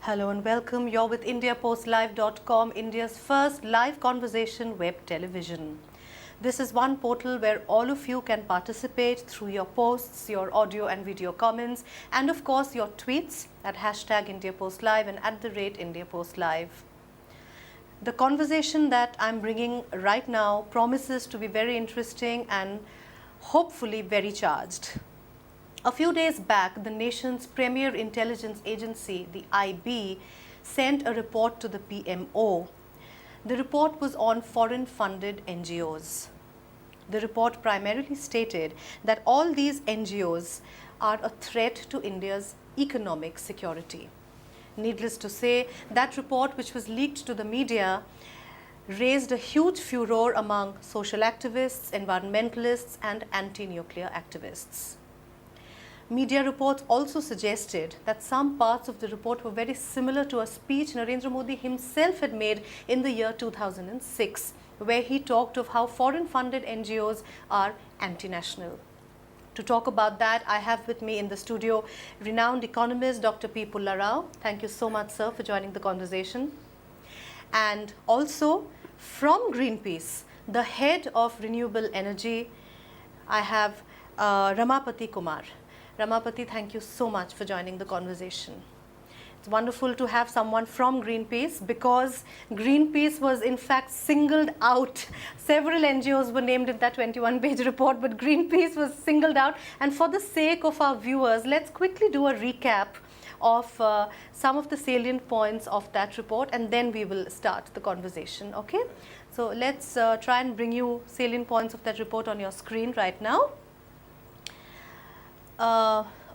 Hello and welcome. You're with IndiaPostLive.com, India's first live conversation web television. This is one portal where all of you can participate through your posts, your audio and video comments, and of course your tweets at #IndiaPostLive and @IndiaPostLive. The conversation that I'm bringing right now promises to be very interesting and hopefully very charged. A few days back, the nation's premier intelligence agency, the IB, sent a report to the PMO. The report was on foreign-funded NGOs. The report primarily stated that all these NGOs are a threat to India's economic security. Needless to say, that report, which was leaked to the media, raised a huge furor among social activists, environmentalists, and anti-nuclear activists. Media reports also suggested that some parts of the report were very similar to a speech Narendra Modi himself had made in the year 2006, where he talked of how foreign-funded NGOs are anti-national. To talk about that, I have with me in the studio renowned economist Dr. P. Pulla Rao. Thank you so much, sir, for joining the conversation. And also from Greenpeace, the head of renewable energy, I have Ramapati Kumar. Ramapati, thank you so much for joining the conversation. It's wonderful to have someone from Greenpeace because Greenpeace was in fact singled out. Several NGOs were named in that 21-page report, but Greenpeace was singled out. And for the sake of our viewers, let's quickly do a recap of some of the salient points of that report, and then we will start the conversation, okay? So let's try and bring you salient points of that report on your screen right now.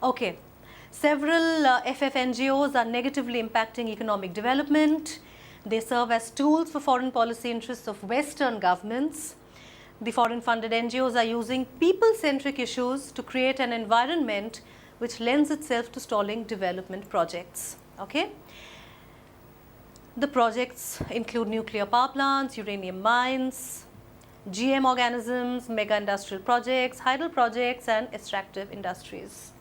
Okay, several FFNGOs are negatively impacting economic development. They serve as tools for foreign policy interests of Western governments. The foreign-funded NGOs are using people-centric issues to create an environment which lends itself to stalling development projects. Okay? The projects include nuclear power plants, uranium mines, GM organisms, mega industrial projects, hydro projects, and extractive industries.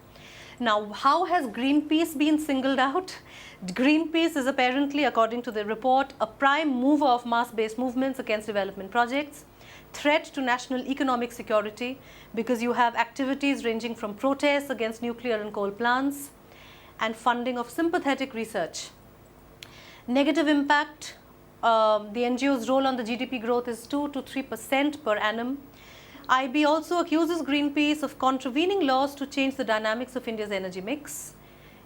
Now, how has Greenpeace been singled out? Greenpeace is apparently, according to the report, a prime mover of mass-based movements against development projects, threat to national economic security because you have activities ranging from protests against nuclear and coal plants and funding of sympathetic research. Negative impact. The NGO's role on the GDP growth is 2 to 3% per annum. IB also accuses Greenpeace of contravening laws to change the dynamics of India's energy mix.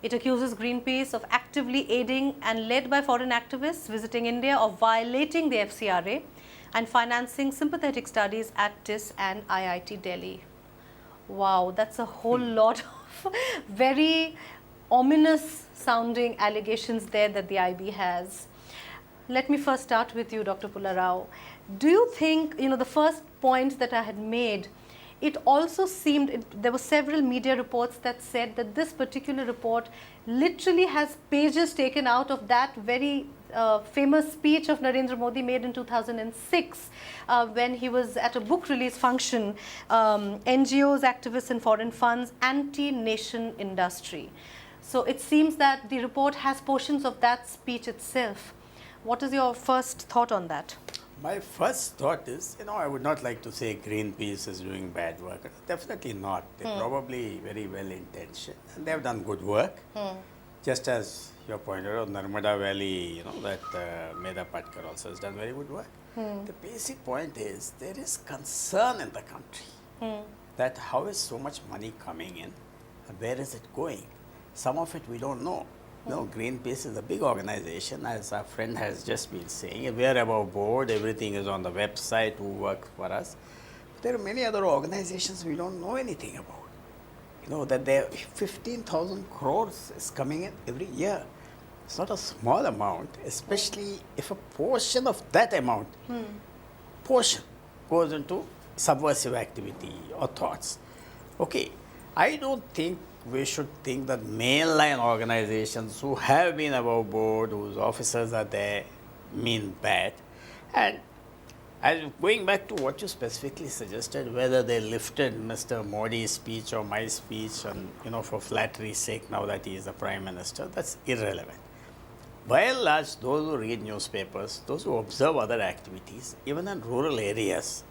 It accuses Greenpeace of actively aiding and led by foreign activists visiting India of violating the FCRA and financing sympathetic studies at TIS and IIT Delhi. Wow, that's a whole lot of very ominous sounding allegations there that the IB has. Let me first start with you, Dr. Pulla Rao. Do you think, the first point that I had made, it also seemed, there were several media reports that said that this particular report literally has pages taken out of that very famous speech of Narendra Modi made in 2006 when he was at a book release function, NGOs, activists and foreign funds, anti-nation industry. So it seems that the report has portions of that speech itself. What is your first thought on that? My first thought is, I would not like to say Greenpeace is doing bad work. Definitely not. They're probably very well intentioned and they have done good work. Just as you pointed out, Narmada Valley, that Medha Patkar also has done very good work. The basic point is there is concern in the country that how is so much money coming in and where is it going? Some of it we don't know. No, Greenpeace is a big organization, as our friend has just been saying. We are above board, everything is on the website, who work for us. But there are many other organizations we don't know anything about. That there 15,000 crores is coming in every year. It's not a small amount, especially if a portion of that amount, portion goes into subversive activity or thoughts. Okay, I don't think we should think that mainline organizations who have been above board, whose officers are there, mean bad. And going back to what you specifically suggested, whether they lifted Mr. Modi's speech or my speech, and for flattery's sake, now that he is the Prime Minister, that's irrelevant. by and large, those who read newspapers, those who observe other activities, even in rural areas,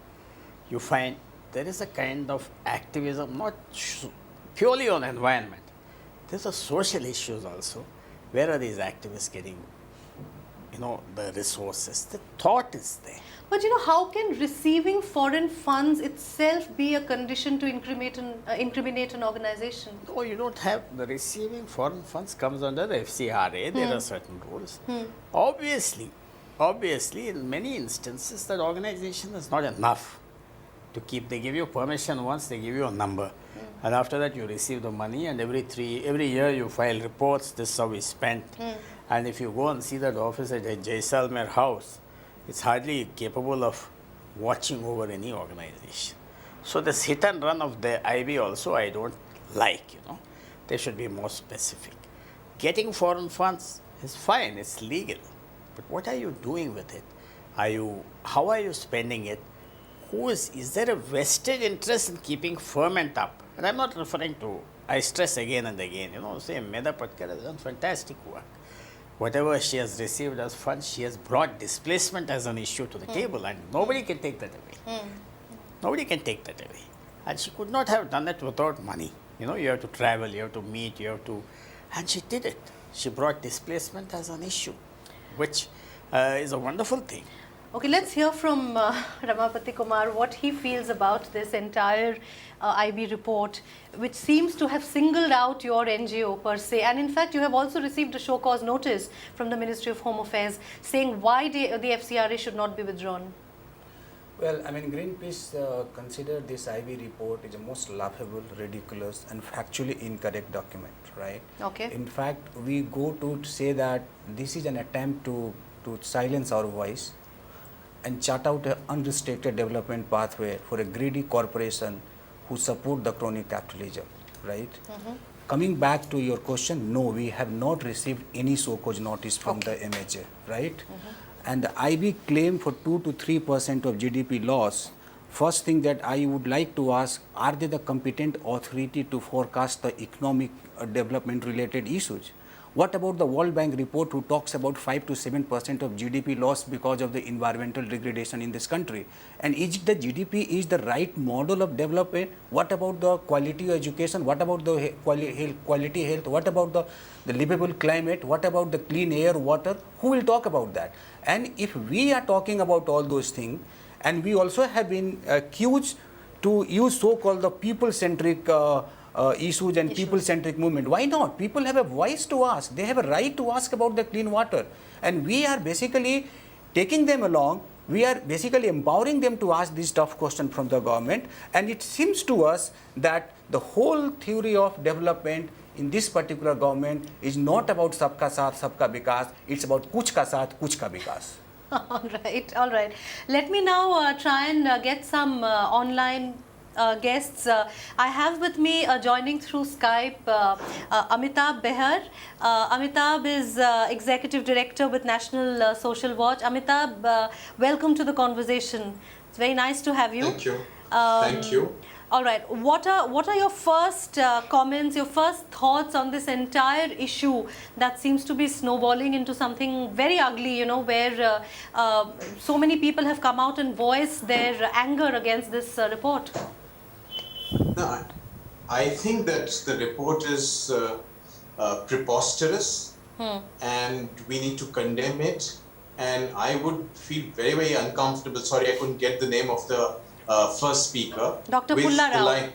you find there is a kind of activism, not purely on environment. There's a social issues also. Where are these activists getting, the resources? The thought is there. But how can receiving foreign funds itself be a condition to incriminate an organization? No, you don't have the receiving foreign funds comes under the FCRA. There are certain rules. Obviously, in many instances, that organization is not enough to keep. They give you permission once, they give you a number, and after that you receive the money. And every year you file reports. This is how we spent. And if you go and see that office at Jaisalmer House, it's hardly capable of watching over any organization. So this hit and run of the IB also I don't like, They should be more specific. Getting foreign funds is fine, it's legal. But what are you doing with it? How are you spending it? Is there a vested interest in keeping ferment up? And I'm not referring to, I stress again and again, say Medha Patkar has done fantastic work. Whatever she has received as funds, she has brought displacement as an issue to the table, and nobody can take that away. Nobody can take that away. And she could not have done it without money. You have to travel, you have to meet, and she did it. She brought displacement as an issue, which is a wonderful thing. Okay, let's hear from Ramapati Kumar what he feels about this entire IB report, which seems to have singled out your NGO per se. And in fact, you have also received a show cause notice from the Ministry of Home Affairs saying why the FCRA should not be withdrawn. Well, Greenpeace considered this IB report is a most laughable, ridiculous and factually incorrect document, right? Okay. In fact, we go to say that this is an attempt to silence our voice and chart out an unrestricted development pathway for a greedy corporation who support the crony capitalism, right? Coming back to your question, no, we have not received any so-called notice from the MHA, right? And the IB claim for 2 to 3% of GDP loss. First thing that I would like to ask, are they the competent authority to forecast the economic development related issues? What about the World Bank report who talks about 5 to 7% of GDP loss because of the environmental degradation in this country? And is the GDP is the right model of development? What about the quality education? What about the quality health? What about the livable climate? What about the clean air, water? Who will talk about that? And if we are talking about all those things, and we also have been accused to use so-called the people-centric issues and people-centric movement. Why not? People have a voice to ask. They have a right to ask about the clean water. And we are basically taking them along. We are basically empowering them to ask these tough questions from the government. And it seems to us that the whole theory of development in this particular government is not about sabka saath, sabka vikas. It's about kuch ka saath, kuch ka vikas. All right. Let me now try and get some online guests. I have with me joining through Skype Amitabh Behar. Amitabh is Executive Director with National Social Watch. Amitabh, welcome to the conversation. It's very nice to have you. Thank you. Thank you. All right. What are your first comments, your first thoughts on this entire issue that seems to be snowballing into something very ugly, where so many people have come out and voiced their anger against this report? No, I think that the report is preposterous and we need to condemn it. And I would feel very, very uncomfortable. Sorry, I couldn't get the name of the first speaker. Dr. Pulla Rao.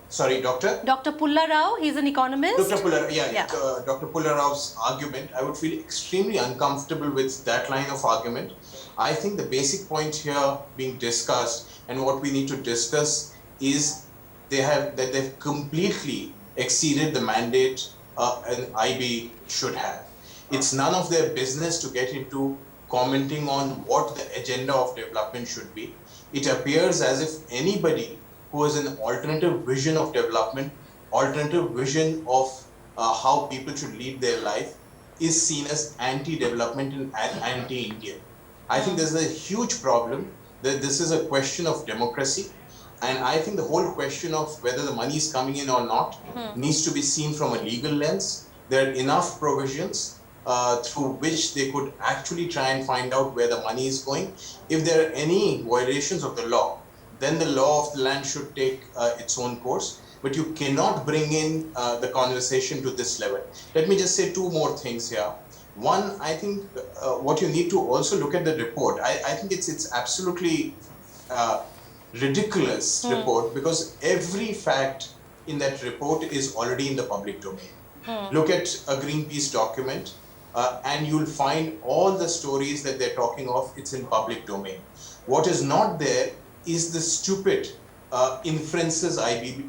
Sorry, Doctor? Dr. Pulla Rao, he's an economist. Dr. Pulla, Dr. Pulla Rao's argument, I would feel extremely uncomfortable with that line of argument. I think the basic point here being discussed and what we need to discuss is they've completely exceeded the mandate an IB should have. It's none of their business to get into commenting on what the agenda of development should be. It appears as if anybody who has an alternative vision of development, alternative vision of how people should lead their life, is seen as anti-development and anti-Indian. I think there's a huge problem that this is a question of democracy. And I think the whole question of whether the money is coming in or not needs to be seen from a legal lens. There are enough provisions through which they could actually try and find out where the money is going. If there are any violations of the law, then the law of the land should take its own course. But you cannot bring in the conversation to this level. Let me just say two more things here. One, I think what you need to also look at the report. I think it's absolutely ridiculous report, because every fact in that report is already in the public domain. Look at a Greenpeace document and you'll find all the stories that they're talking of, it's in public domain. What is not there is the stupid inferences IB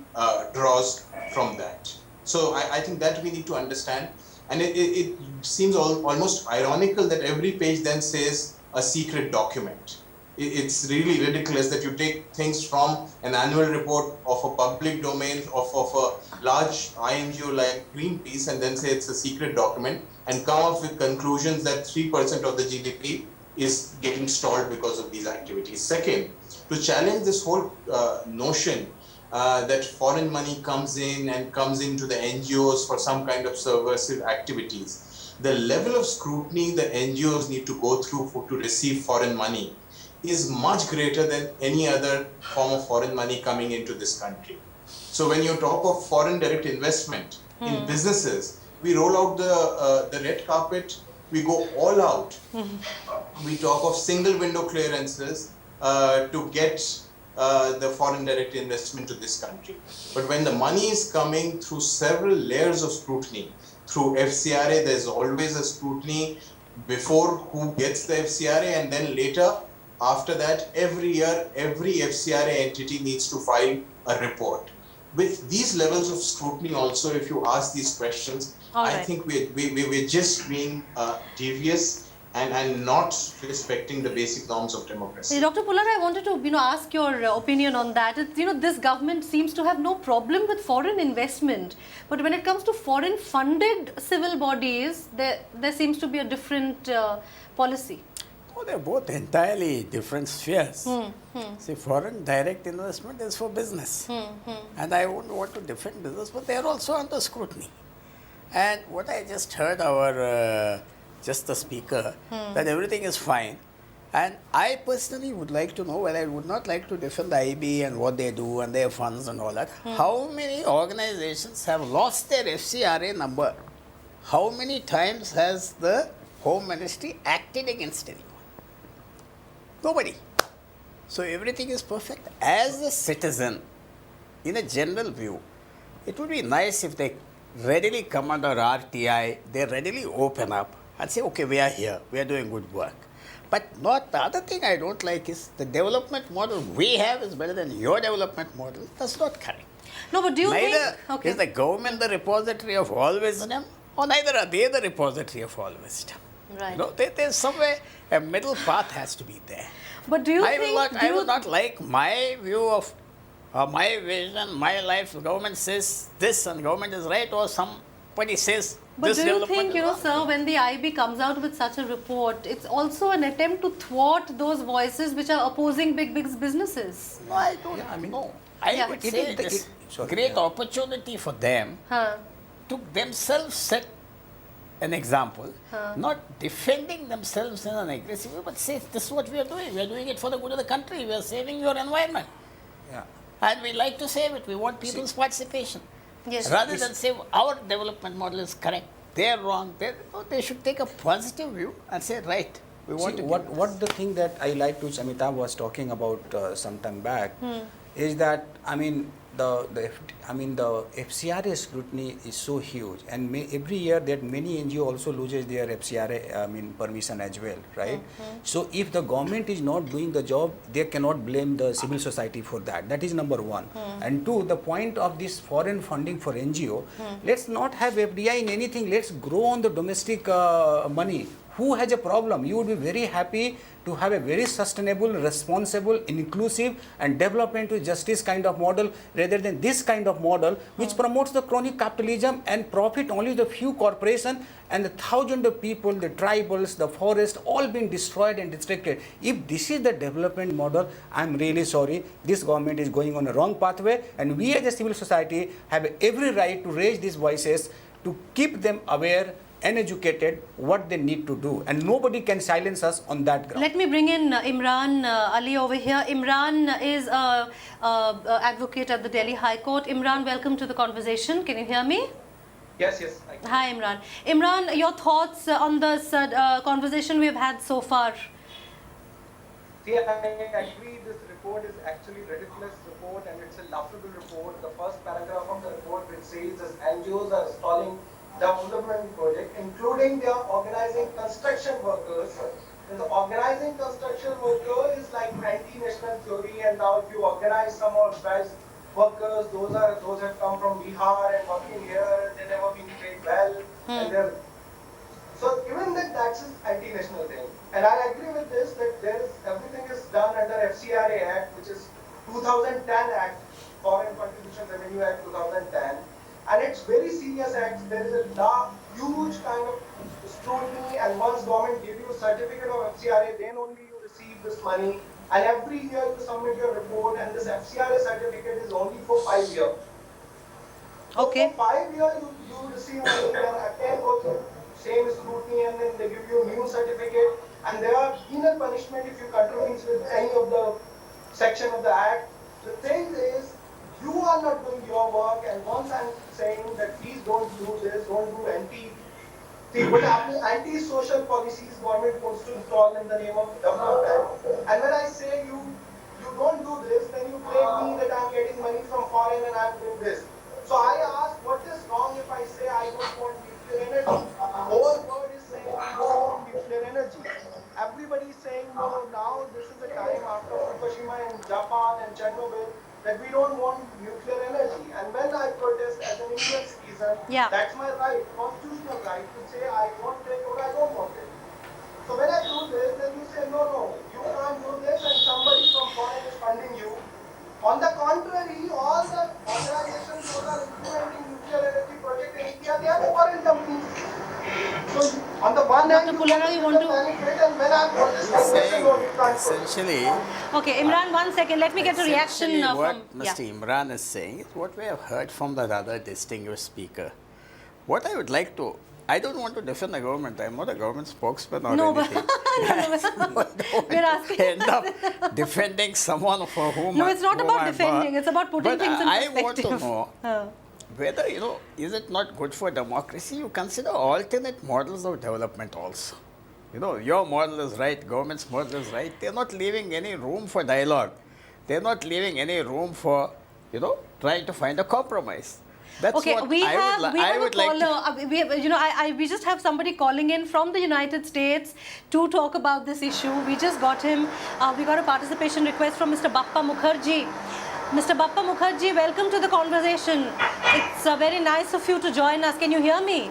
draws from that. So I think that we need to understand. And it seems almost ironical that every page then says a secret document. It's really ridiculous that you take things from an annual report of a public domain of a large INGO like Greenpeace and then say it's a secret document and come up with conclusions that 3% of the GDP is getting stalled because of these activities. Second, to challenge this whole notion that foreign money comes in and comes into the NGOs for some kind of subversive activities, the level of scrutiny the NGOs need to go through to receive foreign money is much greater than any other form of foreign money coming into this country. So when you talk of foreign direct investment in businesses, we roll out the red carpet, we go all out. We talk of single window clearances to get the foreign direct investment to this country. But when the money is coming through several layers of scrutiny, through FCRA, there's always a scrutiny before who gets the FCRA, and then later, after that, every year, every FCRA entity needs to file a report. With these levels of scrutiny also, if you ask these questions, I think we're just being devious and not respecting the basic norms of democracy. Dr. Pullar, I wanted to ask your opinion on that. This government seems to have no problem with foreign investment, but when it comes to foreign funded civil bodies, there seems to be a different policy. Oh, they're both entirely different spheres. See, foreign direct investment is for business. And I wouldn't want to defend business, but they're also under scrutiny. And what I just heard just the speaker, that everything is fine. And I personally would like to know, whether I would not like to defend the IB and what they do and their funds and all that. How many organizations have lost their FCRA number? How many times has the Home Ministry acted against anyone? Nobody. So everything is perfect. As a citizen, in a general view, it would be nice if they readily come under RTI, they readily open up and say, okay, we are here, we are doing good work. But not the other thing I don't like is the development model we have is better than your development model. That's not correct. No, but do you Neither think... is the government the repository of all wisdom, or neither are they the repository of all wisdom. Right. There's somewhere a middle path has to be there. But do you I think... will not like my view of my vision, my life. The government says this and government is right, or somebody says But this do you development think, is wrong. sir, when the IB comes out with such a report, it's also an attempt to thwart those voices which are opposing big businesses? No, I don't know. I would say it is great opportunity for them to themselves set an example, not defending themselves in an aggressive way, but say, this is what we are doing. We are doing it for the good of the country. We are saving your environment. Yeah. And we like to save it. We want people's participation. Yes. Rather than say our development model is correct, they are wrong, they should take a positive view and say, right, we want to what the thing that I like to, Amitabh was talking about some time back, is that, the FCRA scrutiny is so huge, and every year that many NGO also loses their FCRA permission as well, right? So if the government is not doing the job, they cannot blame the civil society for that. That is number one. And two, the point of this foreign funding for NGO, let's not have FDI in anything. Let's grow on the domestic money. Who has a problem? You would be very happy to have a very sustainable, responsible, inclusive and development to justice kind of model rather than this kind of model which promotes the crony capitalism and profit only the few corporations and the thousands of people, the tribals, the forest, all being destroyed and distracted. If this is the development model, I'm really sorry. This government is going on a wrong pathway, and we as a civil society have every right to raise these voices, to keep them aware, uneducated what they need to do, and nobody can silence us on that ground. Let me bring in Imran Ali over here. Imran is advocate at the Delhi High Court. Imran, welcome to the conversation. Can you hear me? Yes, yes. I can. Hi, Imran. Imran, your thoughts on this conversation we've had so far? See, I agree this report is actually a ridiculous report and it's a laughable report. The first paragraph of the report which says that NGOs are stalling development project, including they are organizing construction workers. And the organizing construction worker is like anti-national theory, and now if you organize some of guys workers, those have come from Bihar and working here, they never been paid well, and they're so even that's an anti-national thing. And I agree with this that everything is done under FCRA Act, which is 2010 Act, Foreign Contribution Revenue Act 2010. And it's very serious act. There is a huge kind of scrutiny, and once government give you a certificate of FCRA, then only you receive this money. And every year you submit your report, and this FCRA certificate is only for 5 years. Okay. So for 5 years you receive money, and again go through same scrutiny, and then they give you a new certificate, and there are penal punishment if you contravene with any of the section of the act. The thing is, you are not doing your work, and once I'm saying that please don't do this, don't do anti-social policies government wants to install in the name of development. And when I say you don't do this, then you blame me that I'm getting money from foreign and I'm doing this. So I ask, what is wrong if I say I don't want nuclear energy? Whole world is saying we don't want nuclear energy. Everybody is saying no, now this is the time after Fukushima and Japan and Chernobyl that we don't want nuclear energy. And when I protest as an Indian citizen, that's my right, constitutional right to say I want it or I don't want it. So when I do this, then you say no, you can't do this, and somebody from foreign is funding you. On the contrary, all the organizations who are implementing nuclear energy project in India, they are foreign companies. So on the one hand, Dr. Pullara, you want to benefit, and when I'm protesting, they say no, you can't. Essentially, Okay, Imran, 1 second. Let me get a reaction essentially what from... Mr. Imran is saying is what we have heard from the other distinguished speaker. What I would like to, I don't want to defend the government. I'm not a government spokesman or No, but anything. we're asking. End up defending someone for whom No, it's not whom about I'm defending. not. It's about putting But things in I perspective. want to know whether, is it not good for democracy? You consider alternate models of development also. Your model is right, government's model is right. They're not leaving any room for dialogue. They're not leaving any room for, trying to find a compromise. That's Okay, what we have I would a like caller. We just have somebody calling in from the United States to talk about this issue. We just got him. We got a participation request from Mr. Bappa Mukherjee. Mr. Bappa Mukherjee, welcome to the conversation. It's very nice of you to join us. Can you hear me?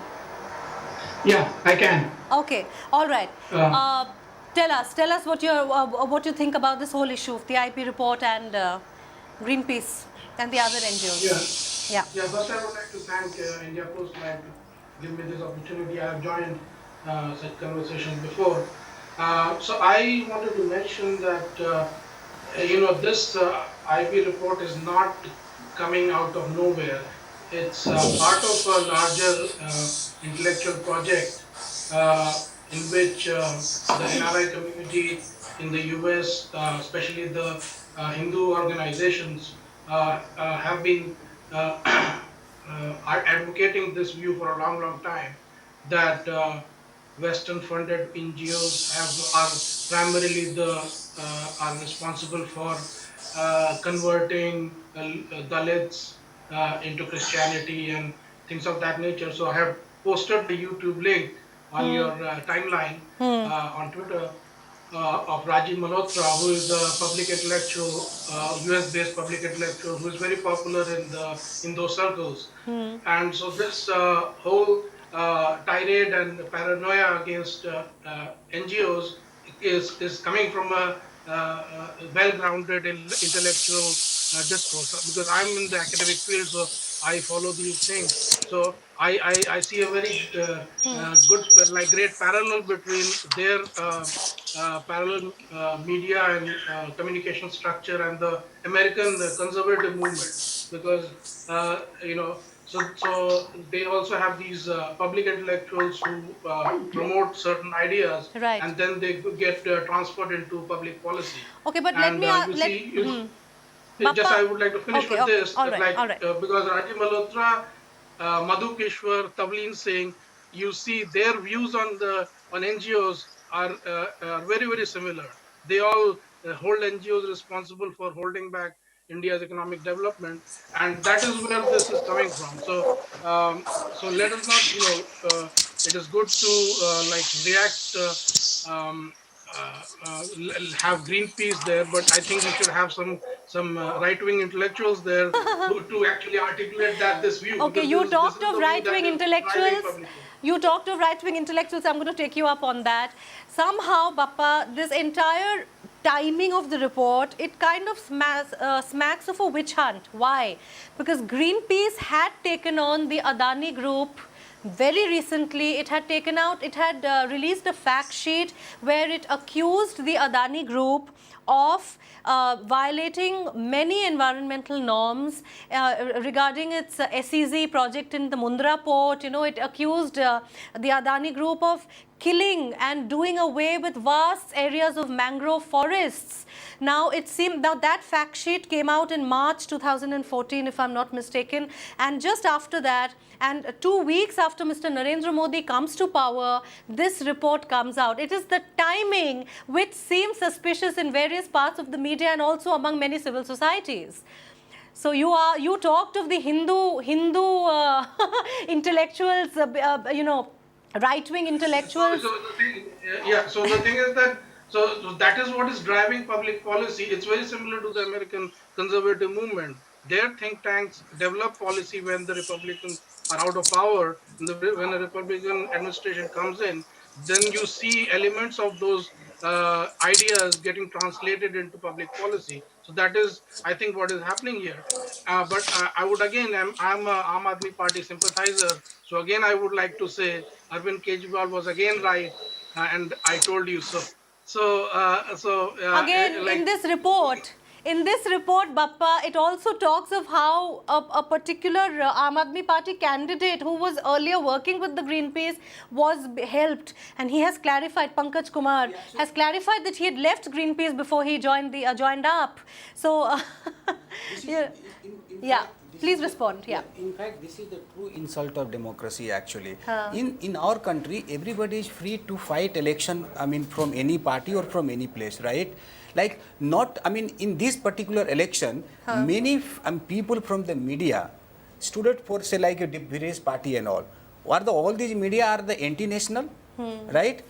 Yeah, I can. Okay, all right. Tell us what you think about this whole issue of the IP report and Greenpeace and the other NGOs. Yeah. First, I would like to thank India Post Live to give me this opportunity. I have joined such conversations before. So I wanted to mention that this IP report is not coming out of nowhere. It's part of a larger intellectual project in which the NRI community in the US, especially the Hindu organizations, have been are advocating this view for a long time, that Western funded NGOs are primarily are responsible for converting Dalits into Christianity and things of that nature. So I have posted the YouTube link on your timeline on Twitter of Rajiv Malhotra, who is a public intellectual, US-based public intellectual, who is very popular in those circles. And so this whole tirade and paranoia against NGOs is coming from a well-grounded intellectual discourse. Because I'm in the academic field, so I follow these things. So I see a very good, great parallel between their parallel media and communication structure and the American conservative movement. Because So they also have these public intellectuals who promote certain ideas, Right. and then they get transferred into public policy. Okay, but let And me you let see, just Bappa. I would like to finish Okay, with okay, this, all right, all right. because Rajiv Malhotra, Madhu Keshwar, Tavleen Singh, you see their views on NGOs are very, very similar. They all hold NGOs responsible for holding back India's economic development, and that is where this is coming from. So let us not, it is good to react. Um, have Greenpeace there, but I think we should have some right-wing intellectuals there to actually articulate this view, Okay, because you this talked is of the view that right-wing is driving intellectuals. public policy. You talked of right-wing intellectuals. I'm going to take you up on that. Somehow, Bappa, this entire timing of the report, it kind of smacks of a witch hunt. Why? Because Greenpeace had taken on the Adani Group very recently. It had released a fact sheet where it accused the Adani Group of violating many environmental norms regarding its SEZ project in the Mundra port. It accused the Adani Group of killing and doing away with vast areas of mangrove forests. Now, it seemed that fact sheet came out in March 2014, if I'm not mistaken, and just after that, and 2 weeks after Mr. Narendra Modi comes to power, this report comes out. It is the timing which seems suspicious in various parts of the media and also among many civil societies. So you talked of the Hindu intellectuals, right-wing intellectuals. So the thing is that so that is what is driving public policy. It's very similar to the American conservative movement. Their think tanks develop policy when the Republicans are out of power. When a Republican administration comes in, then you see elements of those ideas getting translated into public policy. So that is, I think, what is happening here. But I would again, I'm a Aam Aadmi Party sympathizer. So again, I would like to say Arvind Kejriwal was again right, and I told you so. Again, in this report, Bappa, it also talks of how a particular Aam Aadmi Party candidate who was earlier working with the Greenpeace was helped, and he has clarified, Pankaj Kumar has clarified that he had left Greenpeace before he joined up. So, yeah. Please respond. Yeah. In fact, this is the true insult of democracy. Actually, in our country, everybody is free to fight election. I mean, from any party or from any place, right? Like not. I mean, in this particular election, many people from the media stood up for, say, like a various party and all. All these media are the anti-national, right?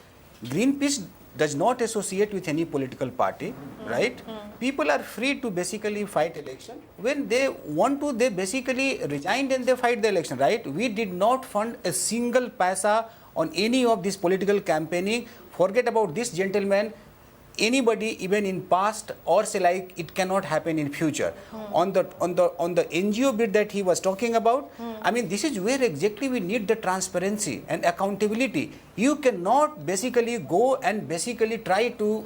Greenpeace does not associate with any political party, right? People are free to basically fight election. When they want to, they basically resign and they fight the election, right? We did not fund a single paisa on any of this political campaigning. Forget about this gentleman. Anybody, even in past, or say like it cannot happen in future. On the NGO bit that he was talking about, I mean, this is where exactly we need the transparency and accountability. You cannot basically go and basically try to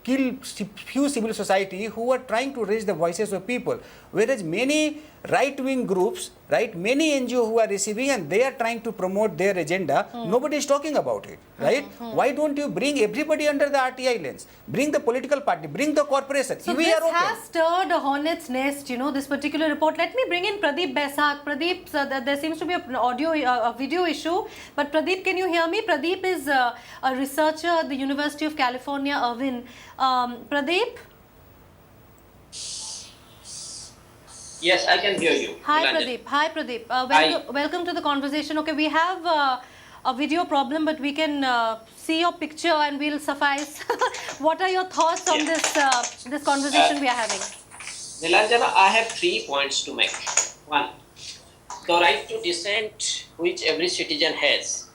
kill few civil society who are trying to raise the voices of people, whereas many right-wing groups, right, many NGO who are receiving and they are trying to promote their agenda, nobody is talking about it, right? Why don't you bring everybody under the RTI lens? Bring the political party, bring the corporation. So We this are open. has stirred a hornet's nest, this particular report. Let me bring in Pradeep Basak. Pradeep, there seems to be a video issue, but Pradeep, can you hear me? Pradeep is a researcher at the University of California, Irvine. Pradeep? Yes, I can hear you. Hi, Nilanjan. Pradeep. Hi, Pradeep. Hi. Welcome to the conversation. Okay, we have a video problem, but we can see your picture and we'll suffice. What are your thoughts on this conversation we are having? Nilanjana, I have 3 points to make. One, the right to dissent which every citizen has.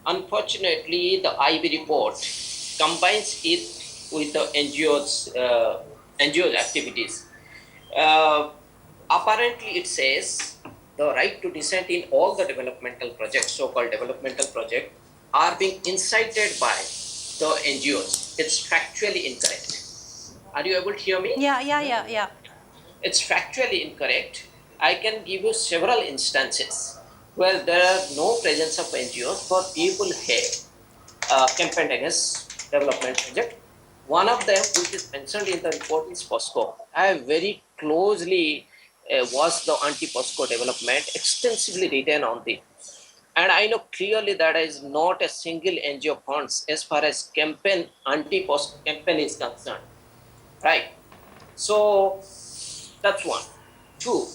Unfortunately, the IB report combines it with the NGO's activities. Apparently, it says the right to dissent in all the developmental projects, so-called developmental projects, are being incited by the NGOs. It's factually incorrect. Are you able to hear me? Yeah. It's factually incorrect. I can give you several instances where there are no presence of NGOs, but people have campaigned against development project. One of them, which is mentioned in the report, is POSCO. I have very closely watched the anti-POSCO development, extensively written on it. And I know clearly that is not a single NGO funds as far as campaign, anti-POSCO campaign is concerned. Right? So that's one. Two,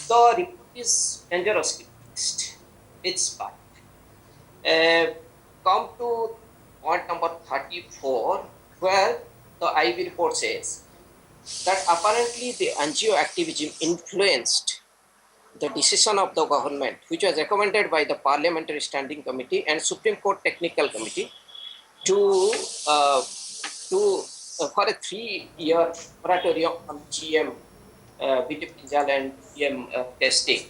the report is dangerously biased. It's bad. Come to point number 34, where the IB report says that apparently the NGO activism influenced the decision of the government, which was recommended by the Parliamentary Standing Committee and Supreme Court Technical Committee to for a 3-year moratorium on GM, BT Pinjal and GM testing.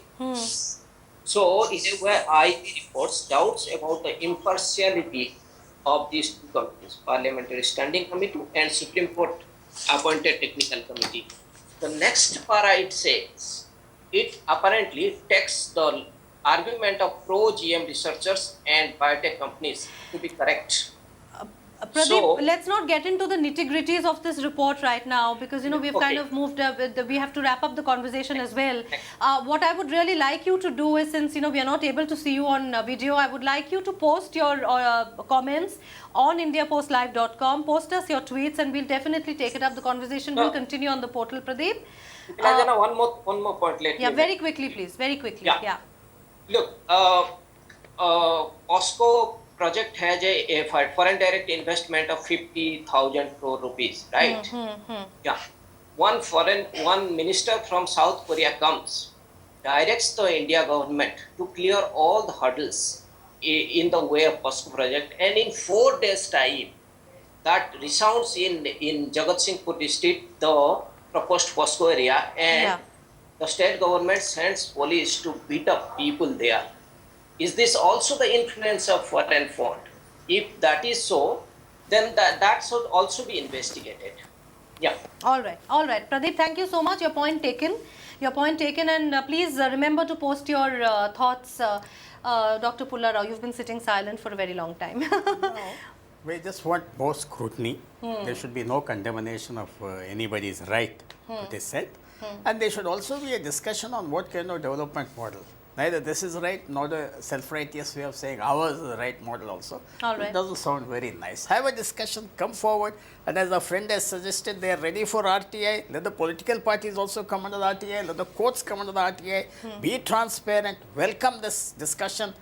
So, it where IB reports doubts about the impartiality of these two committees, Parliamentary Standing Committee and Supreme Court appointed Technical Committee. The next para it says, it apparently takes the argument of pro-GM researchers and biotech companies to be correct. Pradeep, So- let's not get into the nitty-gritties of this report right now, because we've kind of moved up. We have to wrap up the conversation as well. What I would really like you to do is, since we are not able to see you on video, I would like you to post your comments on indiapostlive.com. Post us your tweets, and we'll definitely take it up. The conversation will continue on the portal. Pradeep, Nilanjana, one more point. Let yeah, me very make. quickly, please. Very quickly. Yeah. Yeah. Look, POSCO project has a foreign direct investment of 50,000 crore rupees, right? Yeah. One minister from South Korea comes, directs the India government to clear all the hurdles in the way of POSCO project, and in 4 days' time, that resounds in Jagat Singhpur district, the proposed POSCO area, and the state government sends police to beat up people there. Is this also the influence of foreign fund? If that is so, then that should also be investigated. Yeah. All right. Pradeep, thank you so much. Your point taken. And please remember to post your thoughts. Dr. Pulla Rao, you've been sitting silent for a very long time. We just want more scrutiny. There should be no condemnation of anybody's right to dissent. And there should also be a discussion on what kind of development model. Neither this is right, nor the self-righteous way of saying ours is the right model also. All right. It doesn't sound very nice. Have a discussion, come forward, and as our friend has suggested, they are ready for RTI. Let the political parties also come under the RTI, let the courts come under the RTI. Be transparent, welcome this discussion,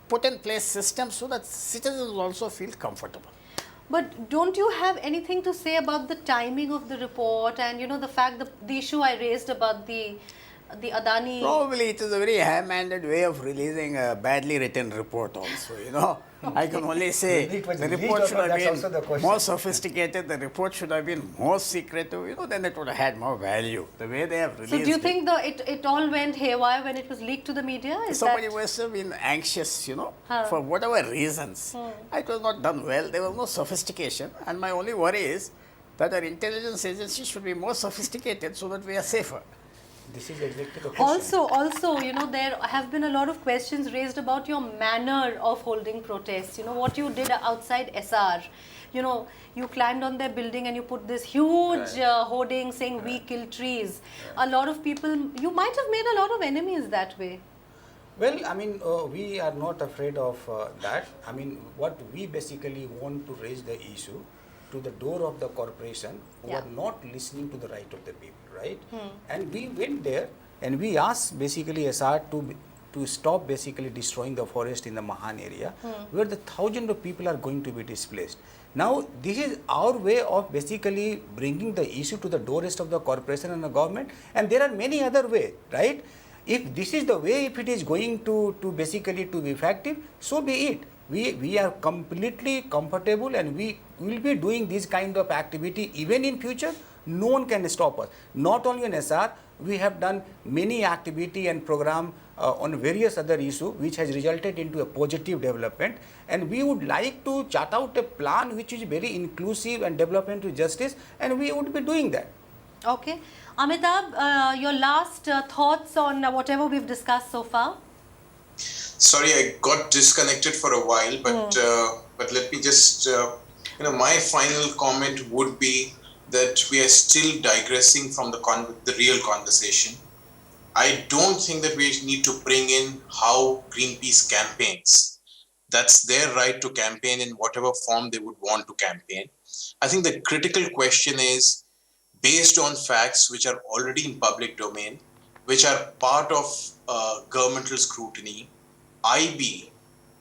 put in place systems so that citizens also feel comfortable. But don't you have anything to say about the timing of the report and the fact that the issue I raised about the Adani? Probably it is a very ham-handed way of releasing a badly written report also, I can only say It was the released report or should not, have that's also the been question. more sophisticated, the report should have been more secretive, then it would have had more value. The way they have released So do you it. think it all went haywire when it was leaked to the media? Is Somebody that... must have been anxious, for whatever reasons. It was not done well. There was no sophistication. And my only worry is that our intelligence agency should be more sophisticated so that we are safer. This is exactly the question. Also, there have been a lot of questions raised about your manner of holding protests. What you did outside SR. You climbed on their building and you put this huge hoarding saying we kill trees. A lot of people, you might have made a lot of enemies that way. Well, we are not afraid of that. What we basically want to raise the issue to the door of the corporation who are not listening to the right of the people, right? And we went there and we asked basically SR to stop basically destroying the forest in the Mahan area where the thousands of people are going to be displaced. Now, this is our way of basically bringing the issue to the doorstep of the corporation and the government, and there are many other ways, right? If this is the way, if it is going to basically to be effective, so be it. We are completely comfortable and we will be doing this kind of activity even in future. No one can stop us. Not only in SR, we have done many activity and program on various other issues which has resulted into a positive development, and we would like to chart out a plan which is very inclusive and development to justice, and we would be doing that. Okay. Amitabh, your last thoughts on whatever we've discussed so far? Sorry, I got disconnected for a while, but let me just my final comment would be that we are still digressing from the real conversation. I don't think that we need to bring in how Greenpeace campaigns. That's their right to campaign in whatever form they would want to campaign. I think the critical question is, based on facts which are already in public domain, which are part of governmental scrutiny, IB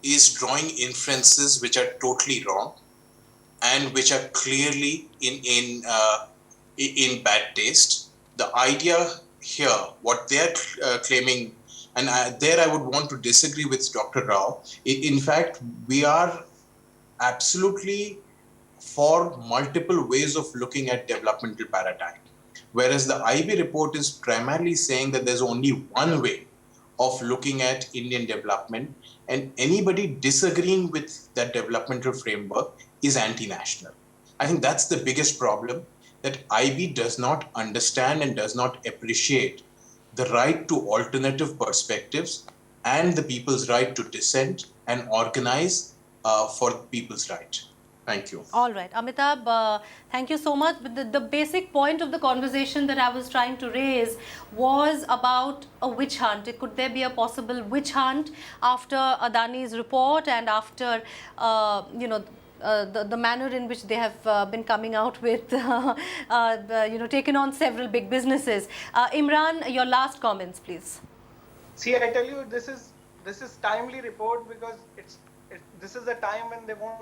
is drawing inferences which are totally wrong and which are clearly in bad taste. The idea here, what they're claiming, and there I would want to disagree with Dr. Rao. In fact, we are absolutely for multiple ways of looking at developmental paradigm. Whereas the IB report is primarily saying that there's only one way of looking at Indian development, and anybody disagreeing with that developmental framework is anti-national. I think that's the biggest problem, that IB does not understand and does not appreciate the right to alternative perspectives and the people's right to dissent and organize for people's right. Thank you. All right, Amitabh, thank you so much. But the basic point of the conversation that I was trying to raise was about a witch hunt. Could there be a possible witch hunt after Adani's report and after, the manner in which they have been coming out with, taken on several big businesses. Imran, your last comments, please. See, I tell you, this is timely report because this is the time when they want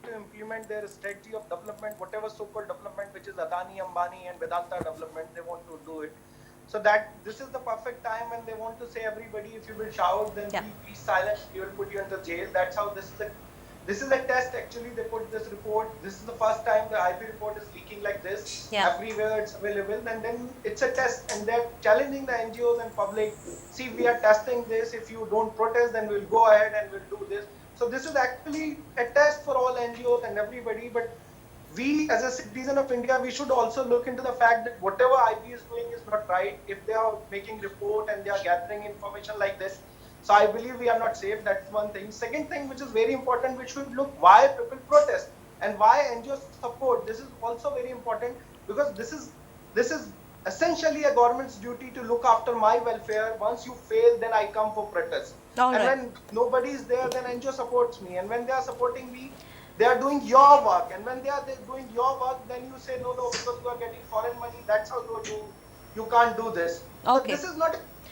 to implement their strategy of development, whatever so-called development, which is Adani, Ambani, and Vedanta development. They want to do it. So that this is the perfect time when they want to say, everybody, if you will shout, then be silent. We will put you into jail. That's how this is a test. Actually, they put this report. This is the first time the IB report is leaking like this. Yeah. Everywhere it's available, and then it's a test, and they're challenging the NGOs and public. See, we are testing this. If you don't protest, then we'll go ahead and we'll do this. So this is actually a test for all NGOs and everybody. But we, as a citizen of India, we should also look into the fact that whatever IB is doing is not right. If they are making report and they are gathering information like this, so I believe we are not safe. That's one thing. Second thing, which is very important, we should look why people protest and why NGOs support. This is also very important because this is essentially a government's duty to look after my welfare. Once you fail, then I come for protest. And when nobody is there, then NGO supports me. And when they are supporting me, they are doing your work. And when they are doing your work, then you say, no, because you are getting foreign money, that's how you can't do this. Okay. So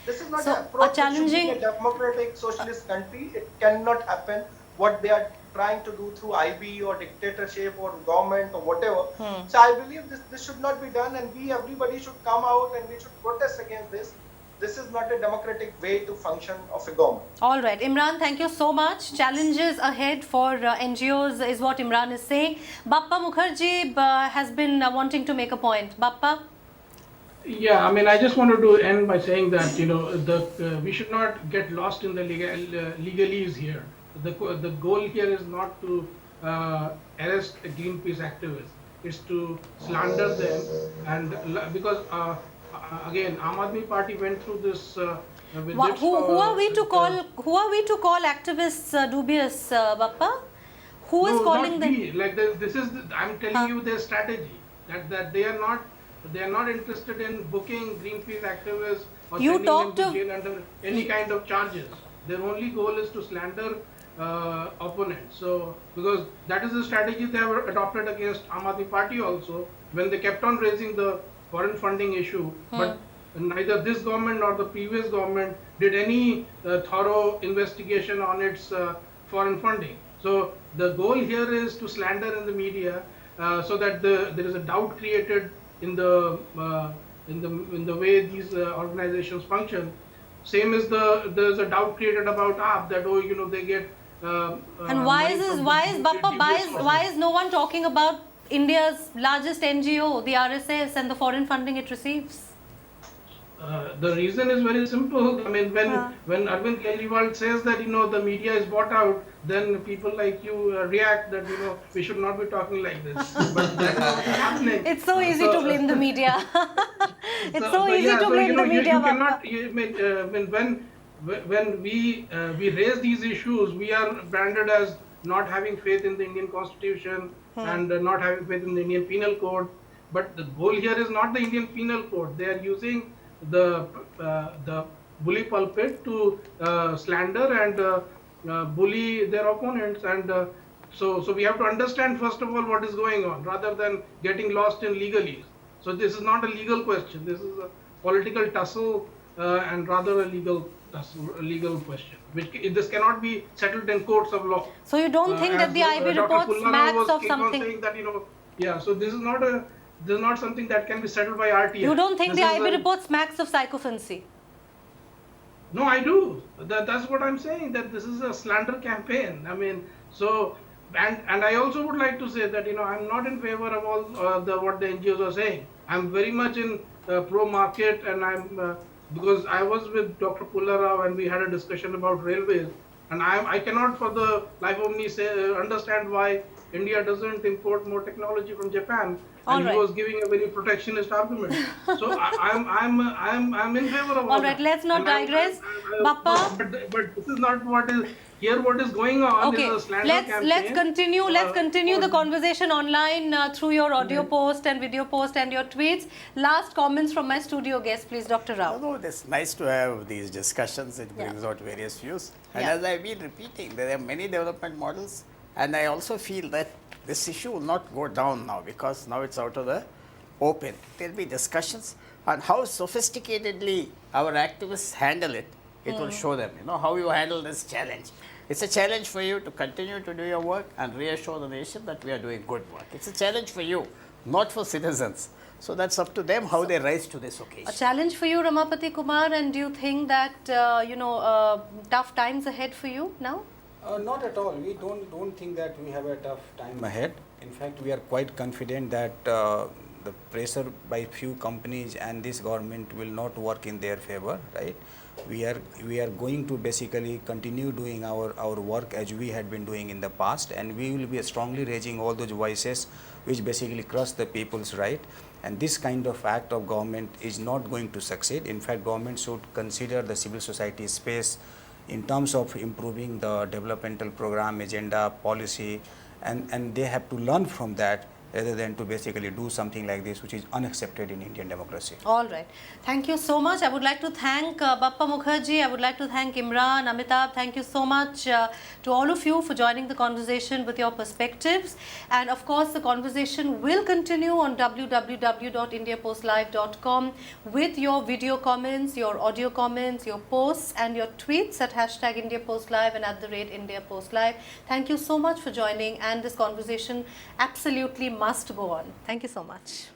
this is not So, an approach. a challenging- It should be a democratic socialist country. It cannot happen. What they are trying to do through IB or dictatorship or government or whatever. So I believe this should not be done, and everybody should come out and we should protest against this. This is not a democratic way to function of a government. All right, Imran, thank you so much. Challenges ahead for NGOs is what Imran is saying. Bappa Mukherjee has been wanting to make a point. Bappa? Yeah, I mean, I just wanted to end by saying that we should not get lost in the legalese here. The goal here is not to arrest Greenpeace activists. It's to slander them, and because again, Aam Aadmi Party went through this. Who are we to call activists dubious, Bappa? Who is calling them? I'm telling you their strategy that they are not interested in booking Greenpeace activists or sending them to jail under any kind of charges. Their only goal is to slander opponents. So because that is the strategy they have adopted against Aam Aadmi Party also, when they kept on raising the foreign funding issue, but neither this government nor the previous government did any thorough investigation on its foreign funding. So the goal here is to slander in the media so that there is a doubt created in the way these organizations function. Same as there's a doubt created about AAP that they get. And why is no one talking about India's largest NGO, the RSS, and the foreign funding it receives? The reason is very simple. I mean, when Arvind Kejriwal says that the media is bought out, then people like you react that we should not be talking like this. But that's not happening. It's so easy to blame the media. It's so easy to blame the media. You cannot. When we raise these issues, we are branded as not having faith in the Indian Constitution and not having faith in the Indian Penal Code. But the goal here is not the Indian Penal Code. They are using the bully pulpit to slander and bully their opponents, and so we have to understand first of all what is going on rather than getting lost in legalese. So this is not a legal question. This is a political tussle and rather a legal question. This cannot be settled in courts of law. So you don't think that the IB report smacks of something? Saying that, yeah. So this is not something that can be settled by RTI. You don't think the IB report smacks of sycophancy? No, I do. That's what I'm saying, that this is a slander campaign. I mean, so, and I also would like to say that, I'm not in favor of all what the NGOs are saying. I'm very much in pro-market, and I'm, because I was with Dr. Pulla Rao and we had a discussion about railways, and I cannot for the life of me understand why India doesn't import more technology from Japan. And he was giving a very protectionist argument. So I'm in favor of all right, let's not digress. Bappa. But this is not what is here. What is going on is a slander campaign. Let's continue the conversation online through your audio post and video post and your tweets. Last comments from my studio guest, please, Dr. Rao. No, it's nice to have these discussions. It brings out various views. And as I've been repeating, there are many development models, and I also feel that this issue will not go down now because now it's out of the open. There will be discussions on how sophisticatedly our activists handle it. It will show them, how you handle this challenge. It's a challenge for you to continue to do your work and reassure the nation that we are doing good work. It's a challenge for you, not for citizens. So that's up to them how they rise to this occasion. A challenge for you, Ramapati Kumar, and do you think that, tough times ahead for you now? Not at all. We don't think that we have a tough time ahead. In fact, we are quite confident that the pressure by few companies and this government will not work in their favor, right? We are going to basically continue doing our work as we had been doing in the past, and we will be strongly raising all those voices which basically crush the people's right. And this kind of act of government is not going to succeed. In fact, government should consider the civil society space in terms of improving the developmental program, agenda, policy, and they have to learn from that rather than to basically do something like this, which is unaccepted in Indian democracy. All right. Thank you so much. I would like to thank Bappa Mukherjee. I would like to thank Imran, Amitabh. Thank you so much to all of you for joining the conversation with your perspectives. And of course, the conversation will continue on www.indiapostlive.com with your video comments, your audio comments, your posts and your tweets at #IndiaPostLive and @IndiaPostLive. Thank you so much for joining, and this conversation absolutely must go on. Thank you so much.